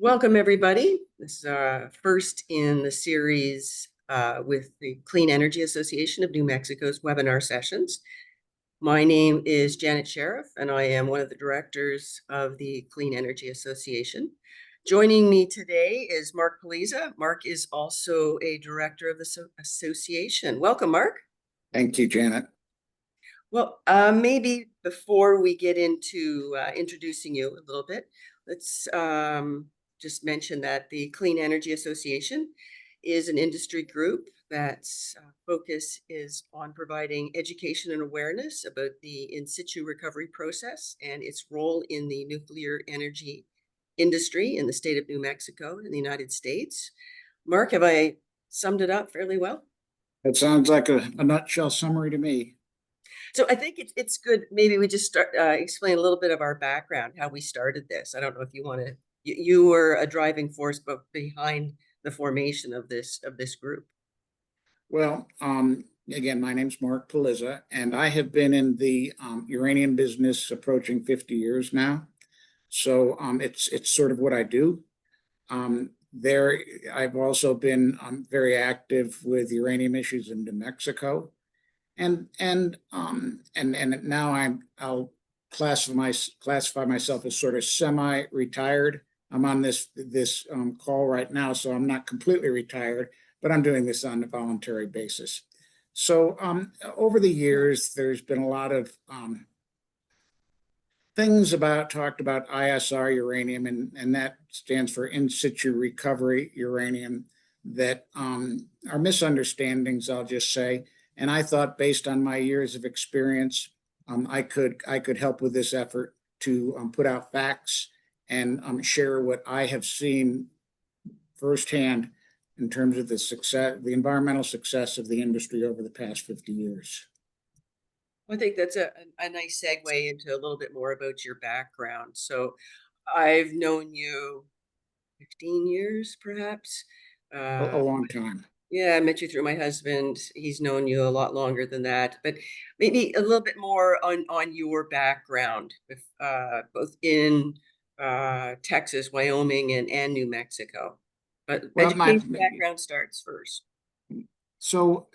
Welcome, everybody. This is our first in the series with the Clean Energy Association of New Mexico's webinar sessions. My name is Janet Sheriff, and I am one of the directors of the Clean Energy Association. Joining me today is Mark Pelizza. Mark is also a director of the association. Welcome, Mark. Thank you, Janet. Well, maybe before we get into introducing you a little bit, let's just mention that the Clean Energy Association is an industry group that's focus is on providing education and awareness about the in-situ recovery process and its role in the nuclear energy industry in the state of New Mexico in the United States. Mark, have I summed it up fairly well? That sounds like a nutshell summary to me. So I think it's good. Maybe we just start explain a little bit of our background, how we started this. I don't know if you want to. You were a driving force, but behind the formation of this group. Well, again, my name's Mark Pelizza, and I have been in the uranium business approaching 50 years now. So it's sort of what I do. I've also been very active with uranium issues in New Mexico. And now I'll classify myself as sort of semi-retired. I'm on this call right now, so I'm not completely retired, but I'm doing this on a voluntary basis. So over the years, there's been a lot of things talked about ISR uranium, and that stands for In-Situ Recovery uranium, that are misunderstandings, I'll just say. And I thought, based on my years of experience, I could help with this effort to put out facts and share what I have seen firsthand in terms of the environmental success of the industry over the past 50 years. I think that's a nice segue into a little bit more about your background. So I've known you 15 years, perhaps. A long time. Yeah, I met you through my husband. He's known you a lot longer than that, but maybe a little bit more on your background, both in Texas, Wyoming, and New Mexico. But Well, education background starts first. So,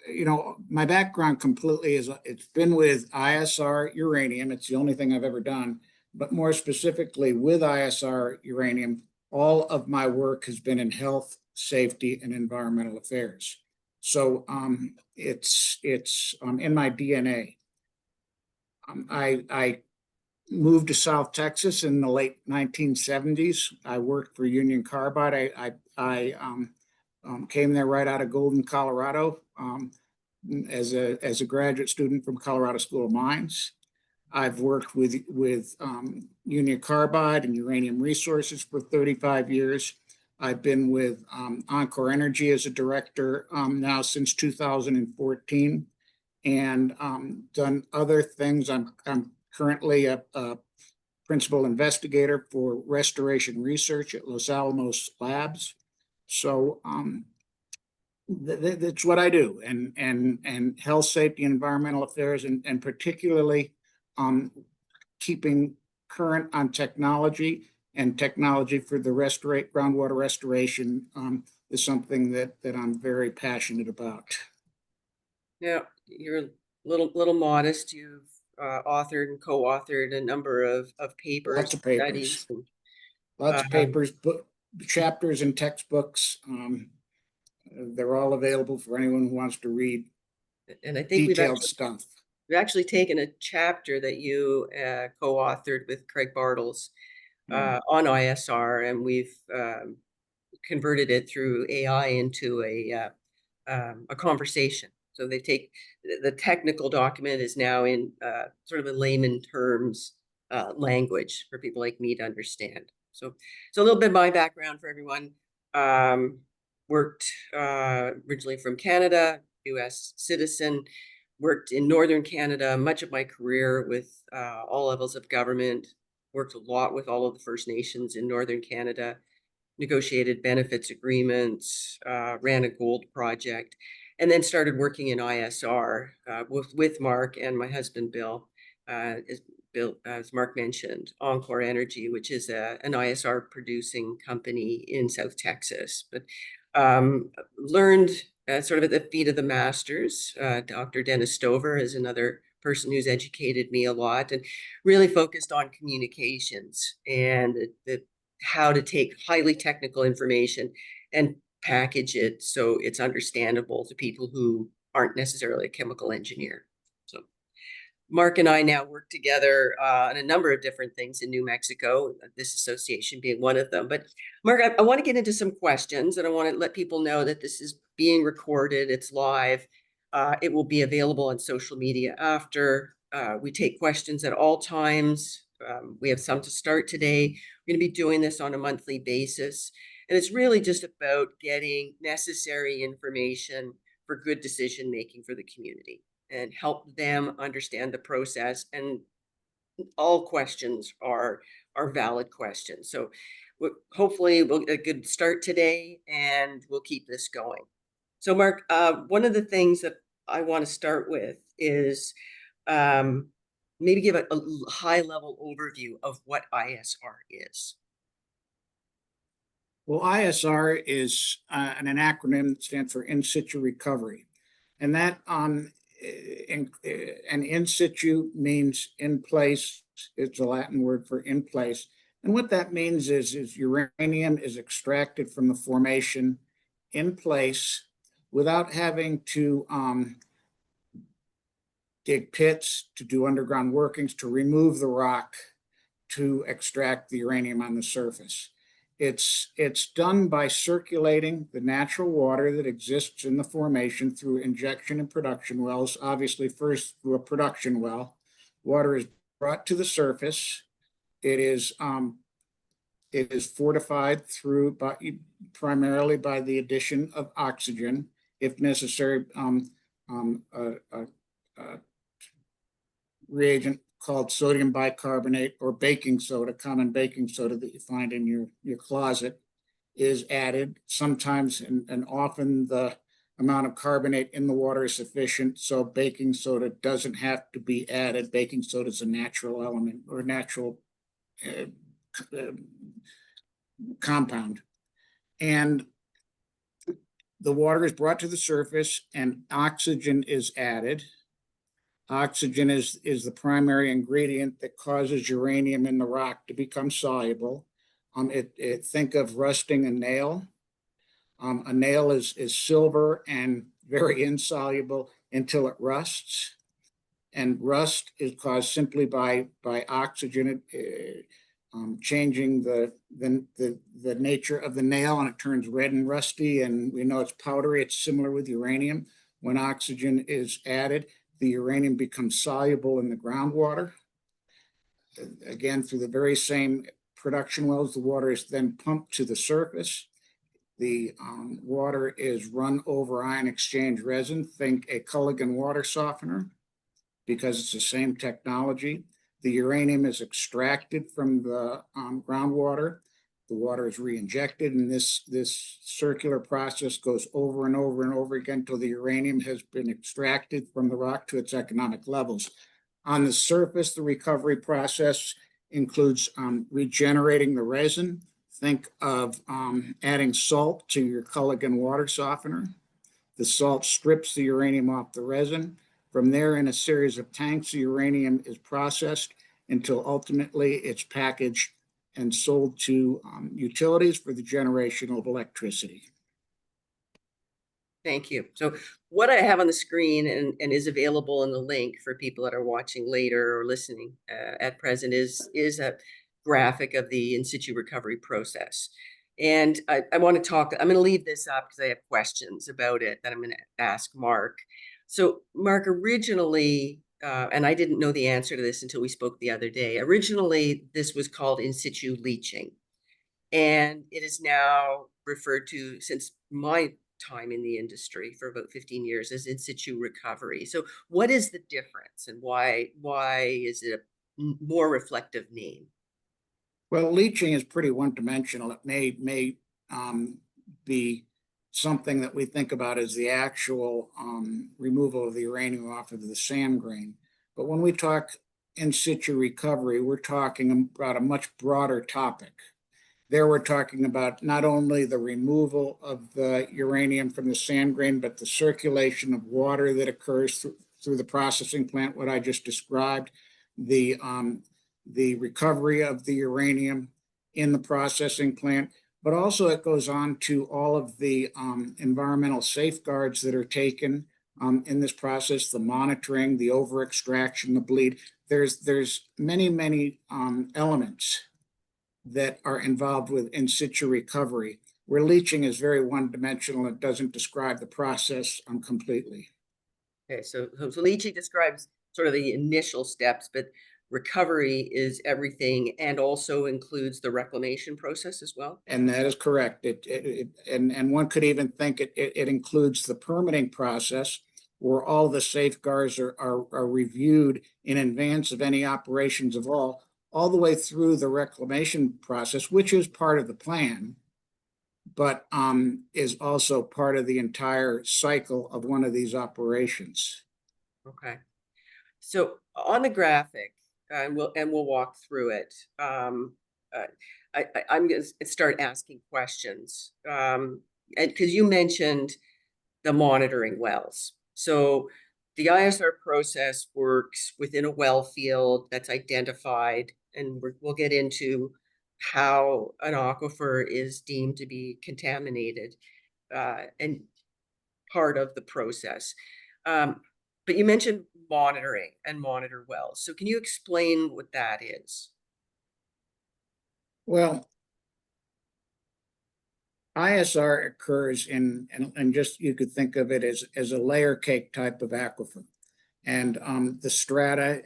my background completely it's been with ISR uranium. It's the only thing I've ever done, but more specifically with ISR uranium, all of my work has been in health, safety, and environmental affairs. So it's in my DNA. I moved to South Texas in the late 1970s. I worked for Union Carbide. I came there right out of Golden, Colorado, as a graduate student from Colorado School of Mines. I've worked with Union Carbide and Uranium Resources for 35 years. I've been with Encore Energy as a director now since 2014, and done other things. I'm currently a principal investigator for restoration research at Los Alamos Labs. So that's what I do, and health, safety, and environmental affairs, and particularly keeping current on technology, and technology for the groundwater restoration is something that I'm very passionate about. Now, you're a little modest. You've authored and co-authored a number of papers, Lots of papers, studies, and, lots of papers, chapters, and textbooks. They're all available for anyone who wants to read. And I think detailed stuff. We've actually taken a chapter that you co-authored with Craig Bartles on ISR, and we've converted it through AI into a conversation. So they take the technical document is now in sort of a layman terms language for people like me to understand. So a little bit of my background for everyone. Worked originally from Canada, U.S. citizen. Worked in Northern Canada much of my career with all levels of government. Worked a lot with all of the First Nations in Northern Canada. Negotiated benefits agreements, ran a gold project, and then started working in ISR with Mark and my husband, Bill, built, as Mark mentioned, Encore Energy, which is an ISR producing company in South Texas. But learned sort of at the feet of the masters. Dr. Dennis Stover is another person who's educated me a lot, and really focused on communications and how to take highly technical information and package it so it's understandable to people who aren't necessarily a chemical engineer. So Mark and I now work together on a number of different things in New Mexico, this association being one of them. But Mark, I want to get into some questions, and I want to let people know that this is being recorded. It's live. It will be available on social media after. We take questions at all times. We have some to start today. We're going to be doing this on a monthly basis. And it's really just about getting necessary information for good decision making for the community and help them understand the process. And all questions are valid questions. So hopefully we'll get a good start today, and we'll keep this going. So Mark, one of the things that I want to start with is maybe give a high level overview of what ISR is. Well, ISR is an acronym that stands for In-Situ Recovery. And that an in situ means in place. It's a Latin word for in place. And what that means is uranium is extracted from the formation in place without having to dig pits, to do underground workings, to remove the rock, to extract the uranium on the surface. It's done by circulating the natural water that exists in the formation through injection and production wells. Obviously, first through a production well, water is brought to the surface. It is fortified through primarily by the addition of oxygen, if necessary. A reagent called sodium bicarbonate or baking soda, common baking soda that you find in your closet, is added. Sometimes and often the amount of carbonate in the water is sufficient, so baking soda doesn't have to be added. Baking soda is a natural element or natural compound. And the water is brought to the surface and oxygen is added. Oxygen is the primary ingredient that causes uranium in the rock to become soluble. Think of rusting a nail. A nail is silver and very insoluble until it rusts. And rust is caused simply by oxygen changing the nature of the nail, and it turns red and rusty, and we know it's powdery. It's similar with uranium. When oxygen is added, the uranium becomes soluble in the groundwater. Again, through the very same production wells, the water is then pumped to the surface. The water is run over ion exchange resin. Think a Culligan water softener, because it's the same technology. The uranium is extracted from the groundwater. The water is re-injected, and this circular process goes over and over and over again until the uranium has been extracted from the rock to its economic levels. On the surface, the recovery process includes regenerating the resin. Think of adding salt to your Culligan water softener. The salt strips the uranium off the resin. From there, in a series of tanks, the uranium is processed until ultimately it's packaged and sold to utilities for the generation of electricity. Thank you. So what I have on the screen and is available in the link for people that are watching later or listening at present is a graphic of the in-situ recovery process. And I want to talk, I'm going to leave this up because I have questions about it that I'm going to ask Mark. So Mark, originally, and I didn't know the answer to this until we spoke the other day, originally this was called in-situ leaching. And it is now referred to, since my time in the industry for about 15 years, as in-situ recovery. So what is the difference, and why is it a more reflective name? Well, leaching is pretty one-dimensional. It may be something that we think about as the actual removal of the uranium off of the sand grain. But when we talk in-situ recovery, we're talking about a much broader topic. There we're talking about not only the removal of the uranium from the sand grain, but the circulation of water that occurs through the processing plant, what I just described, the recovery of the uranium in the processing plant, but also it goes on to all of the environmental safeguards that are taken in this process, the monitoring, the over extraction, the bleed. There's many elements that are involved with in-situ recovery, where leaching is very one-dimensional. It doesn't describe the process completely. Okay, so leaching describes sort of the initial steps, but recovery is everything and also includes the reclamation process as well. And that is correct. And one could even think it includes the permitting process, where all the safeguards are reviewed in advance of any operations of all the way through the reclamation process, which is part of the plan, but is also part of the entire cycle of one of these operations. Okay. So on the graphic, and we'll walk through it. I'm going to start asking questions, and because you mentioned the monitoring wells. So the ISR process works within a well field that's identified, and we'll get into how an aquifer is deemed to be contaminated, and part of the process. But you mentioned monitoring and monitor wells. So can you explain what that is? Well, ISR occurs and just you could think of it as a layer cake type of aquifer. And the strata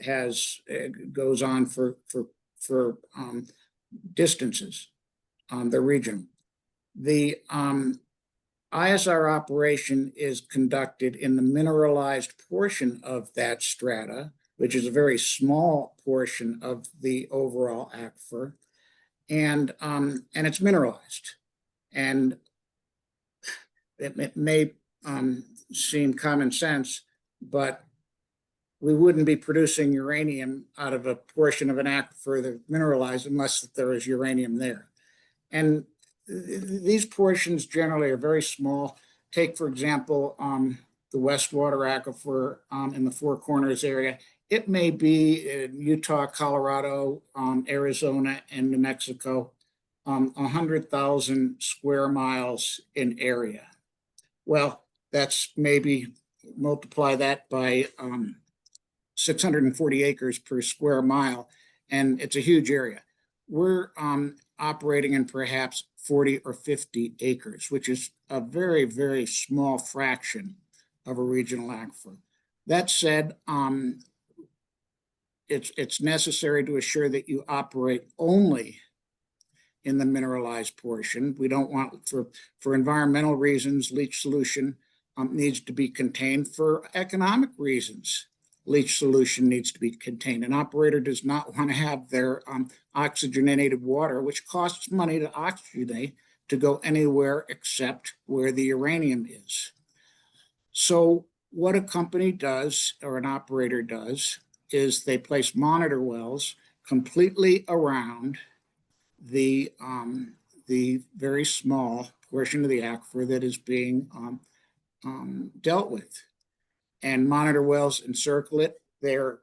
goes on for distances. The region. The ISR operation is conducted in the mineralized portion of that strata, which is a very small portion of the overall aquifer, and it's mineralized. And it may seem common sense, but we wouldn't be producing uranium out of a portion of an aquifer that's mineralized unless there is uranium there. And these portions generally are very small. Take, for example, the Westwater Aquifer in the Four Corners area. It may be in Utah, Colorado, Arizona, and New Mexico, 100,000 square miles in area. Well, that's maybe multiply that by 640 acres per square mile, and it's a huge area. We're operating in perhaps 40 or 50 acres, which is a very small fraction of a regional aquifer. That said, it's necessary to assure that you operate only in the mineralized portion. We don't want, for environmental reasons, leach solution needs to be contained. For economic reasons, leach solution needs to be contained. An operator does not want to have their oxygenated water, which costs money to oxygenate, to go anywhere except where the uranium is. So what a company does, or an operator does, is they place monitor wells completely around the very small portion of the aquifer that is being dealt with. And monitor wells encircle it. They're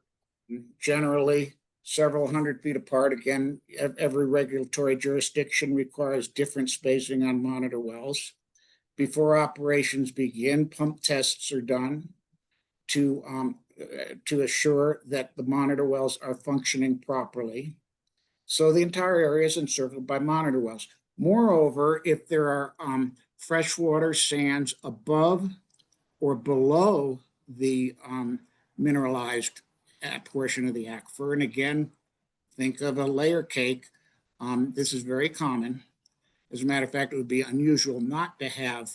generally several hundred feet apart. Again, every regulatory jurisdiction requires different spacing on monitor wells. Before operations begin, pump tests are done to assure that the monitor wells are functioning properly. So the entire area is encircled by monitor wells. Moreover, if there are freshwater sands above or below the mineralized portion of the aquifer, and again, think of a layer cake. This is very common. As a matter of fact, it would be unusual not to have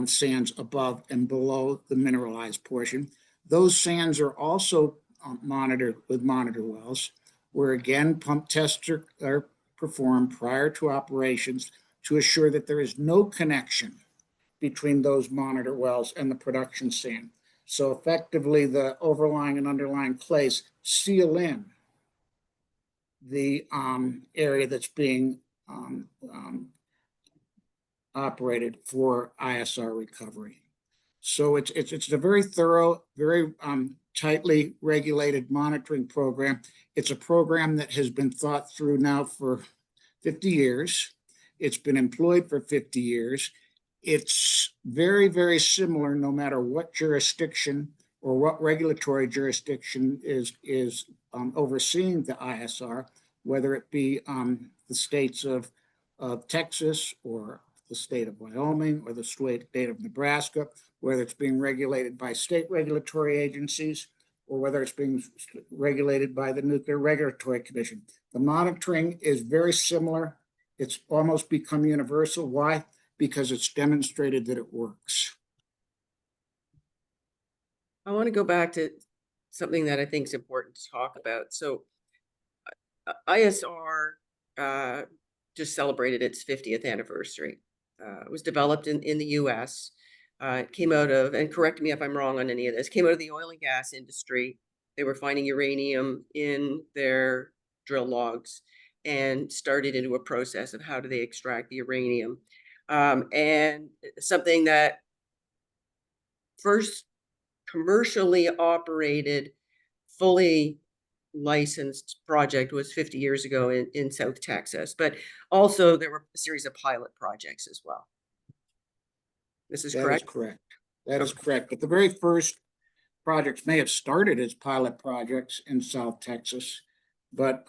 sands above and below the mineralized portion. Those sands are also monitored with monitor wells, where again, pump tests are performed prior to operations to assure that there is no connection between those monitor wells and the production sand. So effectively, the overlying and underlying clays seal in the area that's being operated for ISR recovery. So it's a very thorough, very tightly regulated monitoring program. It's a program that has been thought through now for 50 years. It's been employed for 50 years. It's very, very similar no matter what jurisdiction or what regulatory jurisdiction is overseeing the ISR, whether it be the states of Texas or the state of Wyoming or the state of Nebraska, whether it's being regulated by state regulatory agencies or whether it's being regulated by the Nuclear Regulatory Commission. The monitoring is very similar. It's almost become universal. Why? Because it's demonstrated that it works. I want to go back to something that I think is important to talk about. So ISR just celebrated its 50th anniversary. It was developed in the US. It came out of, and correct me if I'm wrong on any of this, came out of the oil and gas industry. They were finding uranium in their drill logs and started into a process of how do they extract the uranium. And something that first commercially operated, fully licensed project was 50 years ago in South Texas, but also there were a series of pilot projects as well. This is correct? That is correct. That is correct. But the very first projects may have started as pilot projects in South Texas, but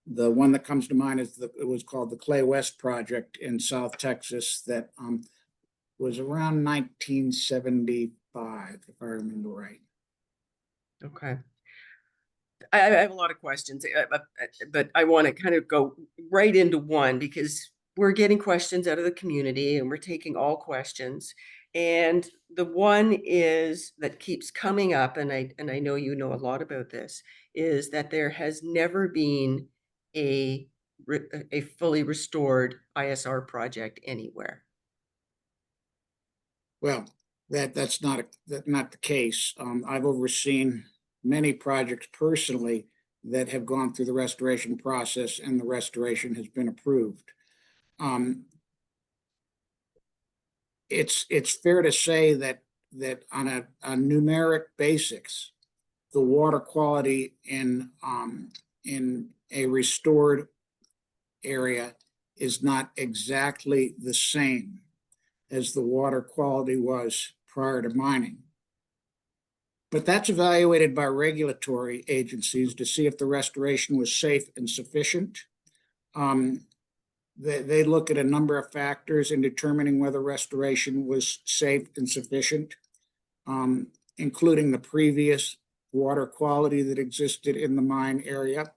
the one that comes to mind is it was called the Clay West Project in South Texas that was around 1975, if I remember right. Okay. I have a lot of questions, but I want to kind of go right into one because we're getting questions out of the community and we're taking all questions. And the one is that keeps coming up, and I know you know a lot about this, is that there has never been a fully restored ISR project anywhere. Well, that's not the case. I've overseen many projects personally that have gone through the restoration process and the restoration has been approved. It's fair to say that on a numeric basis, the water quality in a restored area is not exactly the same as the water quality was prior to mining. But that's evaluated by regulatory agencies to see if the restoration was safe and sufficient. They look at a number of factors in determining whether restoration was safe and sufficient, including the previous water quality that existed in the mine area.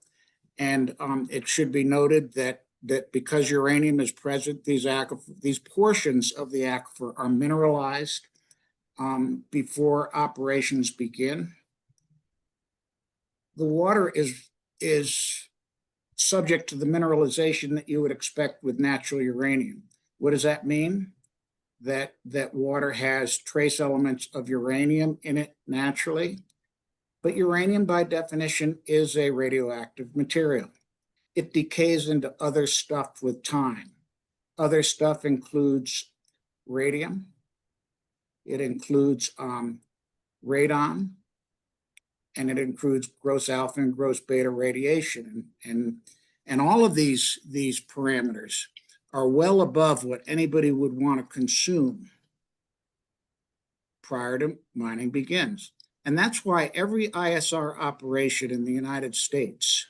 And it should be noted that because uranium is present, these portions of the aquifer are mineralized before operations begin. The water is subject to the mineralization that you would expect with natural uranium. What does that mean? That water has trace elements of uranium in it naturally, but uranium by definition is a radioactive material. It decays into other stuff with time. Other stuff includes radium. It includes radon, and it includes gross alpha and gross beta radiation. And all of these parameters are well above what anybody would want to consume prior to mining begins. And that's why every ISR operation in the United States,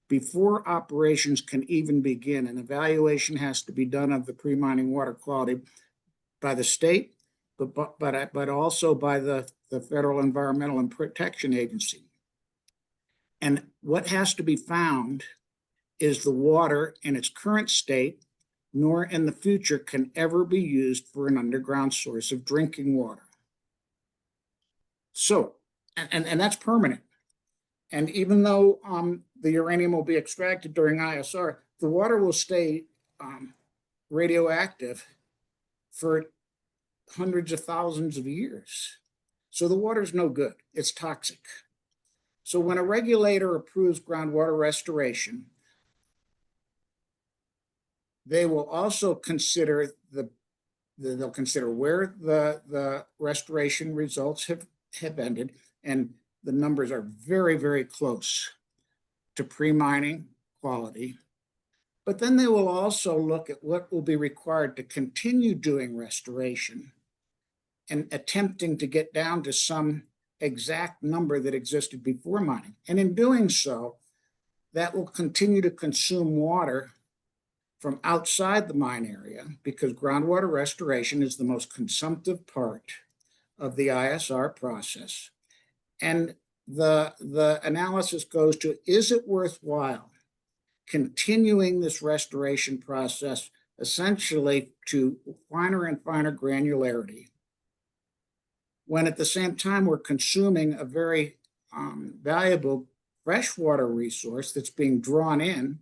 before operations can even begin, an evaluation has to be done of the pre-mining water quality by the state, but also by the Federal Environmental and Protection Agency. And what has to be found is the water in its current state, nor in the future can ever be used for an underground source of drinking water. So, and that's permanent. And even though the uranium will be extracted during ISR, the water will stay radioactive for hundreds of thousands of years. So the water's no good. It's toxic. So when a regulator approves groundwater restoration, they will also consider they'll consider where the restoration results have ended, and the numbers are very, very close to pre-mining quality. But then they will also look at what will be required to continue doing restoration and attempting to get down to some exact number that existed before mining. And in doing so, that will continue to consume water from outside the mine area, because groundwater restoration is the most consumptive part of the ISR process. And the analysis goes to, is it worthwhile continuing this restoration process essentially to finer and finer granularity, when at the same time we're consuming a very valuable freshwater resource that's being drawn in.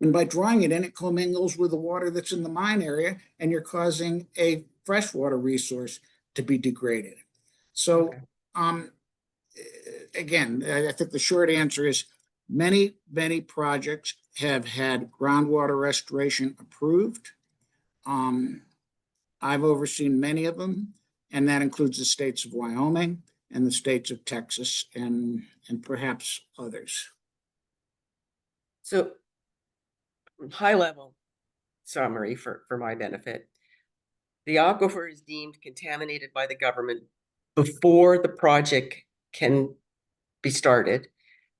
And by drawing it in, it commingles with the water that's in the mine area, and you're causing a freshwater resource to be degraded. So, okay. Again, I think the short answer is many, many projects have had groundwater restoration approved. I've overseen many of them, and that includes the states of Wyoming and the states of Texas and perhaps others. So, high level summary for my benefit. The aquifer is deemed contaminated by the government before the project can be started,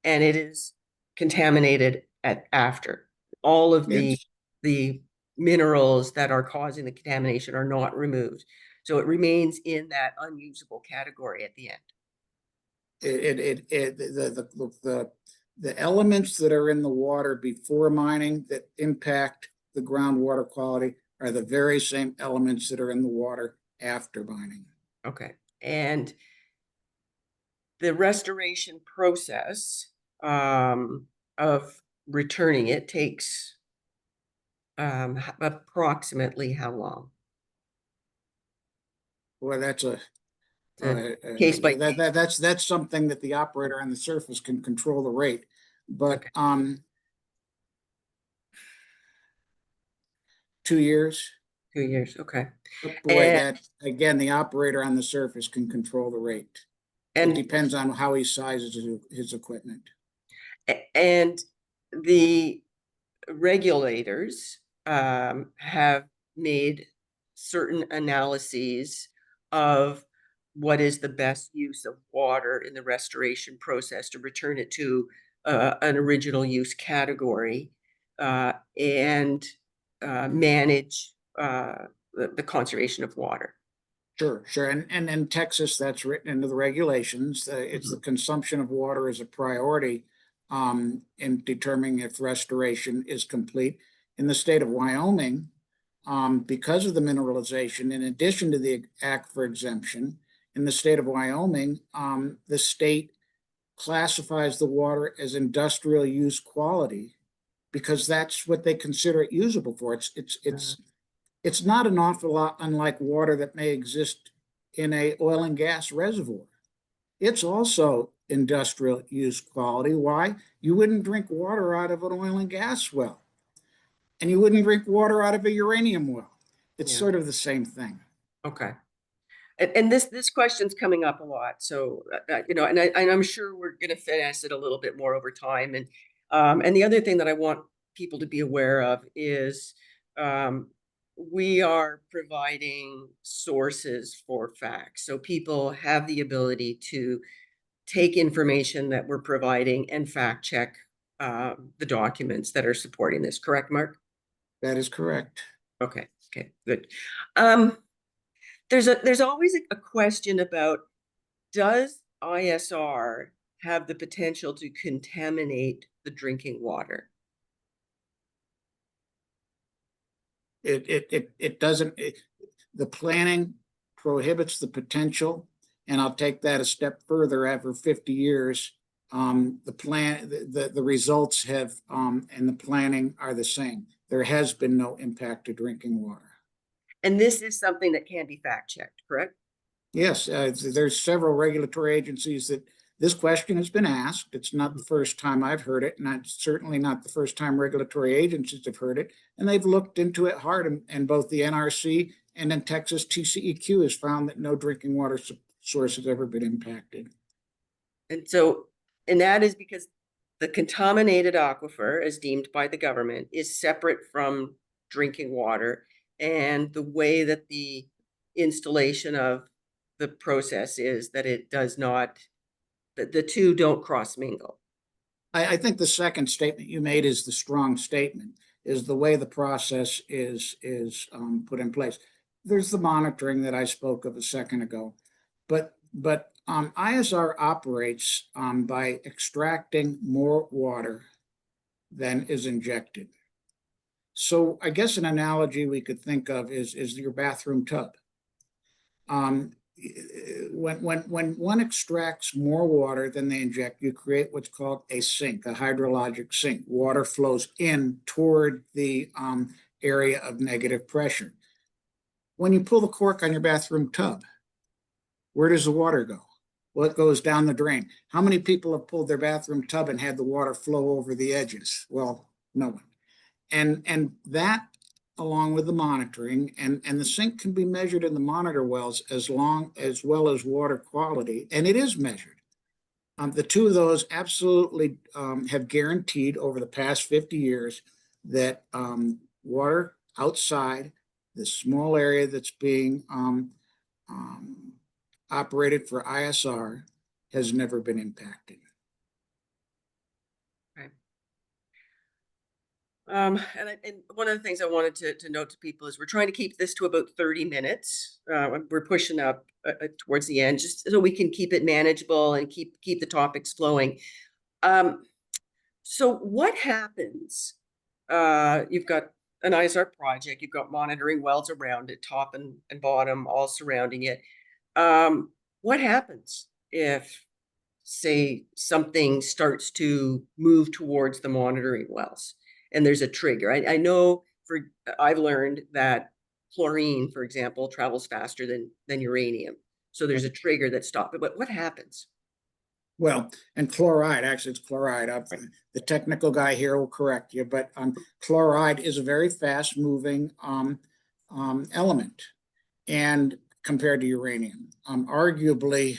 and it is contaminated after. All of Yes. the minerals that are causing the contamination are not removed. So it remains in that unusable category at the end. The elements that are in the water before mining that impact the groundwater quality are the very same elements that are in the water after mining. Okay. And the restoration process of returning it takes approximately how long? Well, that's a case by case. That's something that the operator on the surface can control the rate, but okay. 2 years. 2 years, okay. But boy, and that again, the operator on the surface can control the rate. And it depends on how he sizes his equipment. And the regulators have made certain analyses of what is the best use of water in the restoration process to return it to an original use category and manage the conservation of water. Sure, sure. And in Texas, that's written into the regulations. It's the consumption of water as a priority in determining if restoration is complete. In the state of Wyoming, because of the mineralization, in addition to the aquifer exemption, in the state of Wyoming, the state classifies the water as industrial use quality because that's what they consider it usable for. It's not an awful lot unlike water that may exist in a oil and gas reservoir. It's also industrial use quality. Why? You wouldn't drink water out of an oil and gas well, and you wouldn't drink water out of a uranium well. It's sort of the same thing. Okay. And this question's coming up a lot. So, and I'm sure we're going to finesse it a little bit more over time. And the other thing that I want people to be aware of is we are providing sources for facts. So people have the ability to take information that we're providing and fact check the documents that are supporting this. Correct, Mark? That is correct. Okay, good. There's always a question about, does ISR have the potential to contaminate the drinking water? It doesn't. The planning prohibits the potential, and I'll take that a step further. After 50 years, the results have and the planning are the same. There has been no impact to drinking water. And this is something that can be fact checked, correct? Yes, there's several regulatory agencies that this question has been asked. It's not the first time I've heard it, and it's certainly not the first time regulatory agencies have heard it. And they've looked into it hard, and both the NRC and in Texas, TCEQ has found that no drinking water source has ever been impacted. And so, and that is because the contaminated aquifer, as deemed by the government, is separate from drinking water. And the way that the installation of the process is that it does not, that the two don't cross mingle. I think the second statement you made is the strong statement, is the way the process is put in place. There's the monitoring that I spoke of a second ago, but ISR operates by extracting more water than is injected. So I guess an analogy we could think of is your bathroom tub. When one extracts more water than they inject, you create what's called a sink, a hydrologic sink. Water flows in toward the area of negative pressure. When you pull the cork on your bathroom tub, where does the water go? Well, it goes down the drain. How many people have pulled their bathroom tub and had the water flow over the edges? Well, no one. And that, along with the monitoring, and the sink can be measured in the monitor wells as well as water quality, and it is measured. The two of those absolutely have guaranteed over the past 50 years that water outside the small area that's being operated for ISR has never been impacted. Okay. And one of the things I wanted to note to people is we're trying to keep this to about 30 minutes. We're pushing up towards the end just so we can keep it manageable and keep the topics flowing. So what happens? You've got an ISR project, you've got monitoring wells around it, top and bottom, all surrounding it. What happens if, say, something starts to move towards the monitoring wells and there's a trigger? I know I've learned that chlorine, for example, travels faster than uranium. So there's a trigger that stops it. But what happens? Well, and chloride, actually, it's chloride. The technical guy here will correct you, but chloride is a very fast moving element, and compared to uranium, arguably,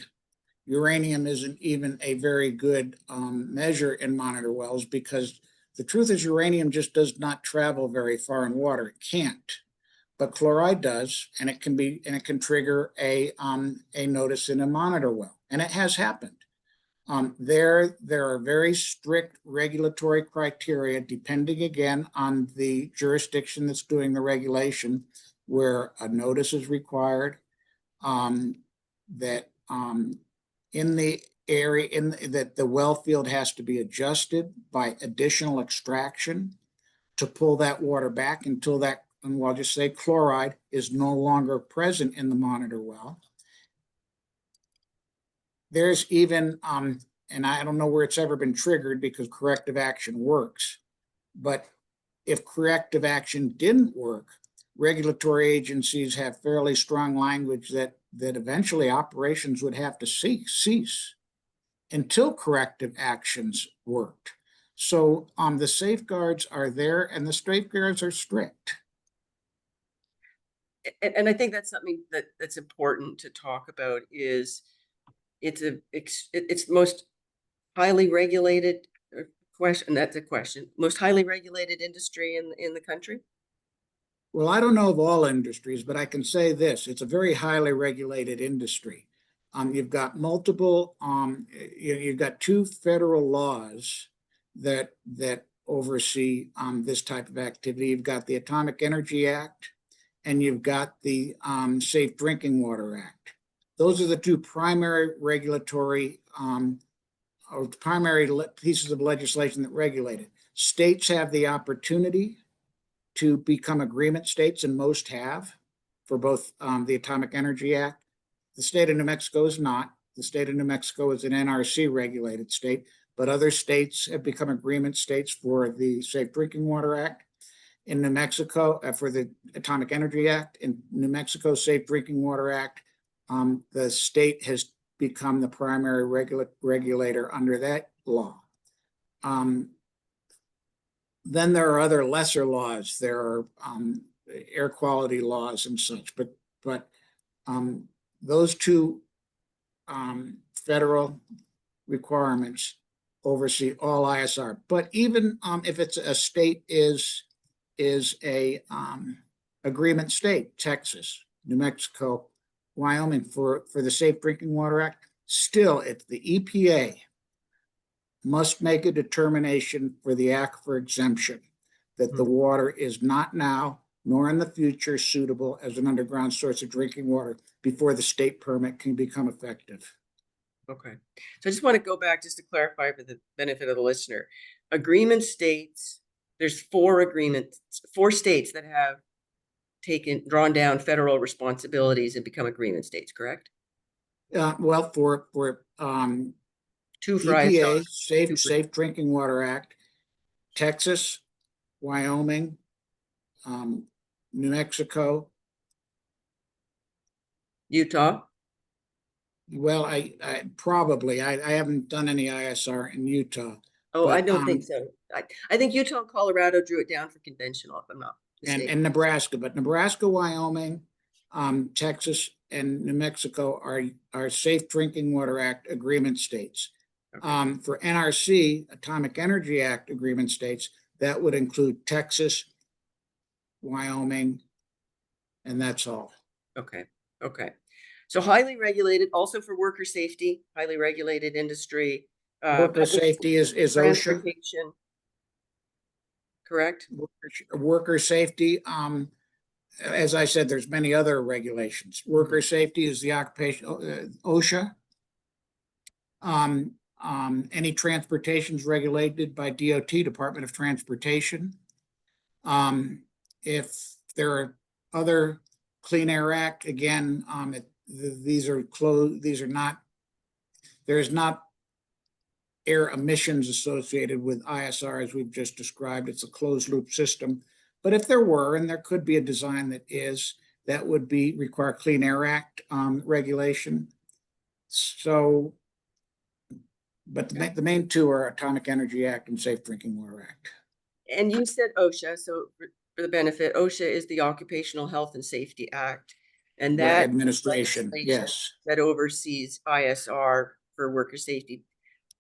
uranium isn't even a very good measure in monitor wells, because the truth is uranium just does not travel very far in water. It can't, but chloride does, and it can trigger a notice in a monitor well, and it has happened. There are very strict regulatory criteria, depending again on the jurisdiction that's doing the regulation, where a notice is required, that in the area that the well field has to be adjusted by additional extraction to pull that water back until that, and I'll just say chloride is no longer present in the monitor well. There's even, and I don't know where it's ever been triggered because corrective action works, but if corrective action didn't work, regulatory agencies have fairly strong language that eventually operations would have to cease until corrective actions worked. So the safeguards are there, and the safeguards are strict. And I think that's something that's important to talk about. Is it's the most highly regulated question. That's a question. Most highly regulated industry in the country. Well, I don't know of all industries, but I can say this: it's a very highly regulated industry. You've got multiple. You've got two federal laws that oversee this type of activity. You've got the Atomic Energy Act, and you've got the Safe Drinking Water Act. Those are the two primary regulatory or primary pieces of legislation that regulate it. States have the opportunity to become agreement states, and most have, for both the Atomic Energy Act. The state of New Mexico is not. The state of New Mexico is an NRC regulated state, but other states have become agreement states for the Safe Drinking Water Act. In New Mexico, for the Atomic Energy Act, in New Mexico Safe Drinking Water Act, the state has become the primary regulator under that law. Then there are other lesser laws. There are air quality laws and such, but those two federal requirements oversee all ISR. But even if it's a state is a agreement state, Texas, New Mexico, Wyoming, for the Safe Drinking Water Act, still if the EPA must make a determination for the aquifer exemption that the water is not now nor in the future suitable as an underground source of drinking water before the state permit can become effective. Okay. So I just want to go back just to clarify for the benefit of the listener. Agreement states, there's four states that have drawn down federal responsibilities and become agreement states, correct? Well, for Two for EPA, ISR. Safe Drinking Water Act, Texas, Wyoming, New Mexico, Utah. Well, I probably I haven't done any ISR in Utah. Oh, but, I don't think so. I think Utah and Colorado drew it down for conventional, if I'm not mistaken. and Nebraska, but Nebraska, Wyoming, Texas, and New Mexico are Safe Drinking Water Act agreement states. Okay. For NRC, Atomic Energy Act agreement states, that would include Texas, Wyoming, and that's all. Okay. Okay. So highly regulated, also for worker safety, highly regulated industry. Worker safety is OSHA. Correct? Worker safety, as I said, there's many other regulations. Worker safety is the occupation, OSHA. Any transportation is regulated by DOT, Department of Transportation. If there are other Clean Air Act, again, these are closed. These are not. There's not air emissions associated with ISR as we've just described. It's a closed loop system. But if there were, and there could be a design that would require Clean Air Act regulation. So, but the main two are Atomic Energy Act and Safe Drinking Water Act. And you said OSHA, so for the benefit, OSHA is the Occupational Health and Safety Act, and that administration, yes, that oversees ISR for worker safety.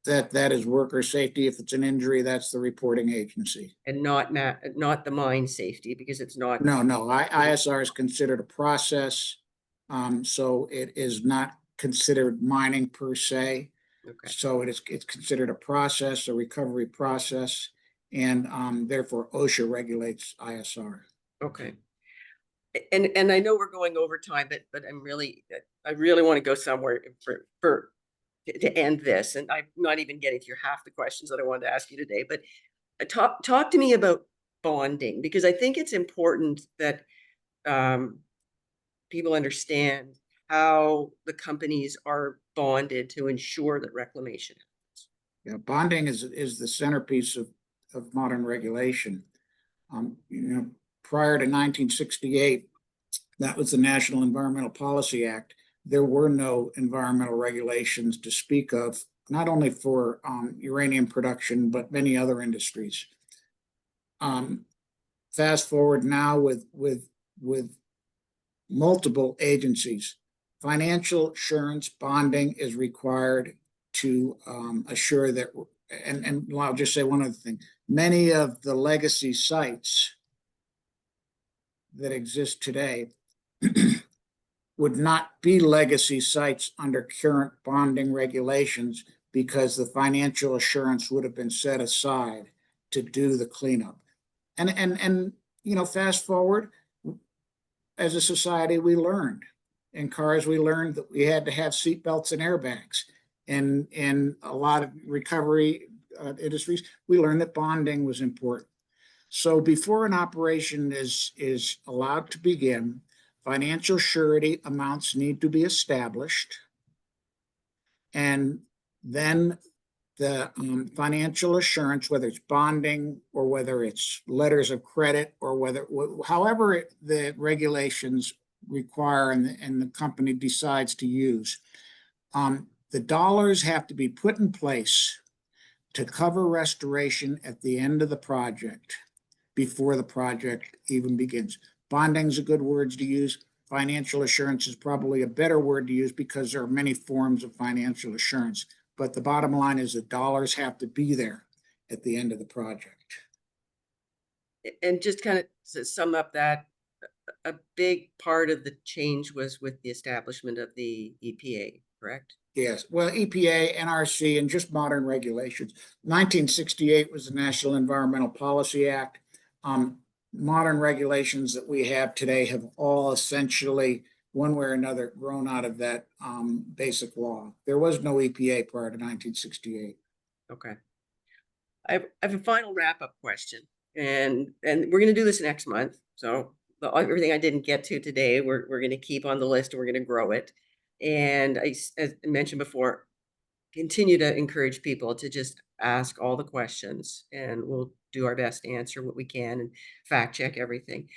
That is worker safety. If it's an injury, that's the reporting agency, and not the mine safety, because it's not. No, ISR is considered a process, so it is not considered mining per se. Okay. So it's considered a process, a recovery process, and therefore OSHA regulates ISR. Okay. And I know we're going over time, but I really want to go somewhere to end this, and I'm not even getting to half the questions that I wanted to ask you today. But talk to me about bonding, because I think it's important that people understand how the companies are bonded to ensure that reclamation happens. Yeah, bonding is the centerpiece of modern regulation. Prior to 1968, that was the National Environmental Policy Act. There were no environmental regulations to speak of, not only for uranium production, but many other industries. Fast forward now with multiple agencies. Financial assurance bonding is required to assure that, and I'll just say one other thing. Many of the legacy sites that exist today would not be legacy sites under current bonding regulations, because the financial assurance would have been set aside to do the cleanup. And fast forward, as a society, we learned. In cars, we learned that we had to have seatbelts and airbags. And in a lot of recovery industries, we learned that bonding was important. So before an operation is allowed to begin, financial surety amounts need to be established. And then the financial assurance, whether it's bonding or whether it's letters of credit or however the regulations require and the company decides to use, the dollars have to be put in place to cover restoration at the end of the project before the project even begins. Bonding is a good word to use. Financial assurance is probably a better word to use because there are many forms of financial assurance. But the bottom line is the dollars have to be there at the end of the project. And just kind of to sum up that, a big part of the change was with the establishment of the EPA, correct? Yes, well, EPA, NRC, and just modern regulations. 1968 was the National Environmental Policy Act. Modern regulations that we have today have all essentially, one way or another, grown out of that basic law. There was no EPA prior to 1968. Okay. I have a final wrap-up question, and we're going to do this next month. So everything I didn't get to today, we're going to keep on the list, and we're going to grow it. And as I mentioned before, continue to encourage people to just ask all the questions, and we'll do our best to answer what we can and fact check everything.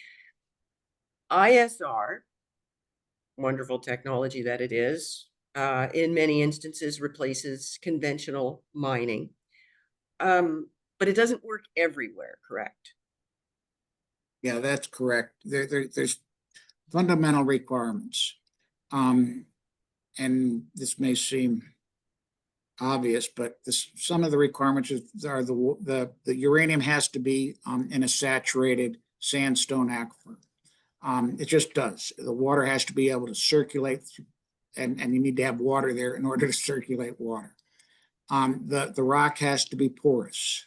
ISR, wonderful technology that it is, in many instances replaces conventional mining. But it doesn't work everywhere, correct? Yeah, that's correct. There's fundamental requirements. And this may seem obvious, but some of the requirements are the uranium has to be in a saturated sandstone aquifer. It just does. The water has to be able to circulate, and you need to have water there in order to circulate water. The rock has to be porous,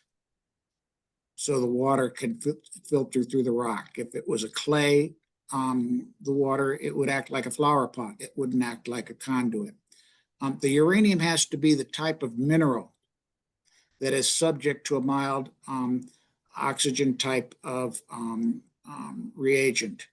so the water can filter through the rock. If it was a clay, the water, it would act like a flower pot. It wouldn't act like a conduit. The uranium has to be the type of mineral that is subject to a mild oxygen type of reagent.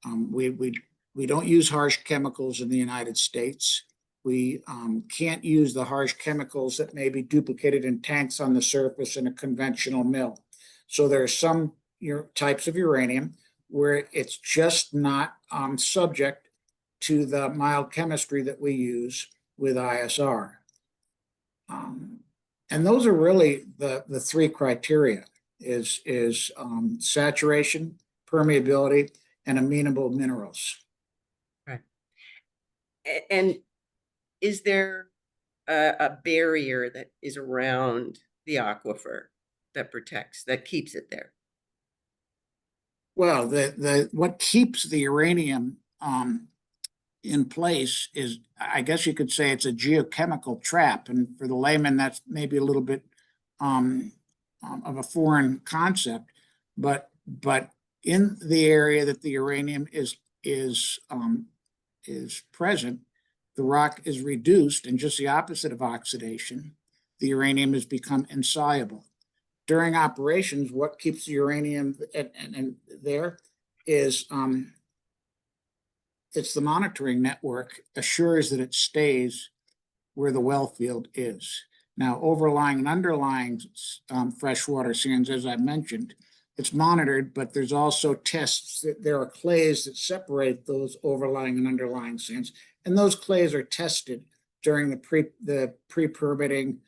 We don't use harsh chemicals in the United States. We can't use the harsh chemicals that may be duplicated in tanks on the surface in a conventional mill. So there are some types of uranium where it's just not subject to the mild chemistry that we use with ISR. And those are really the three criteria is saturation, permeability, and amenable minerals. Right. And is there a barrier that is around the aquifer that protects, that keeps it there? Well, what keeps the uranium in place is, I guess you could say, it's a geochemical trap, and for the layman, that's maybe a little bit of a foreign concept, but in the area that the uranium is present, the rock is reduced, and just the opposite of oxidation, the uranium has become insoluble. During operations, what keeps the uranium and there is it's the monitoring network assures that it stays where the well field is. Now, overlying and underlying freshwater sands, as I mentioned, it's monitored, but there's also tests. There are clays that separate those overlying and underlying sands, and those clays are tested during the pre-permitting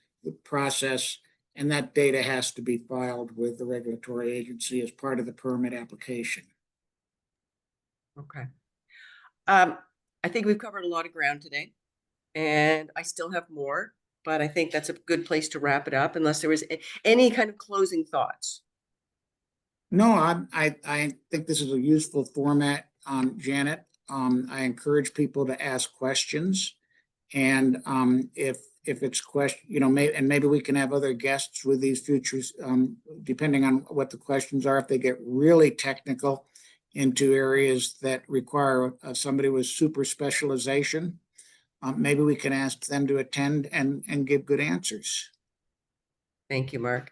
process, and that data has to be filed with the regulatory agency as part of the permit application. Okay. I think we've covered a lot of ground today, and I still have more, but I think that's a good place to wrap it up, unless there was any kind of closing thoughts. No, I think this is a useful format, Janet. I encourage people to ask questions, and if it's question, maybe we can have other guests with these futures, depending on what the questions are. If they get really technical into areas that require somebody with super specialization, maybe we can ask them to attend and give good answers. Thank you, Mark.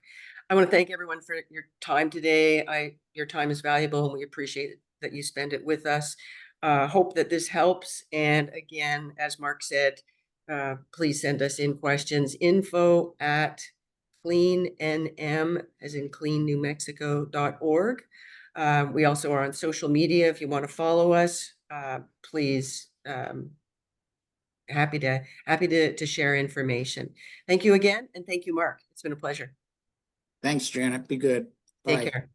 I want to thank everyone for your time today. Your time is valuable, and we appreciate it that you spend it with us. Hope that this helps. And again, as Mark said, please send us in questions. info@cleannm, as in cleannewmexico.org. We also are on social media. If you want to follow us, please, happy to share information. Thank you again, and thank you, Mark. It's been a pleasure. Thanks, Janet. Be good. Take Bye. care.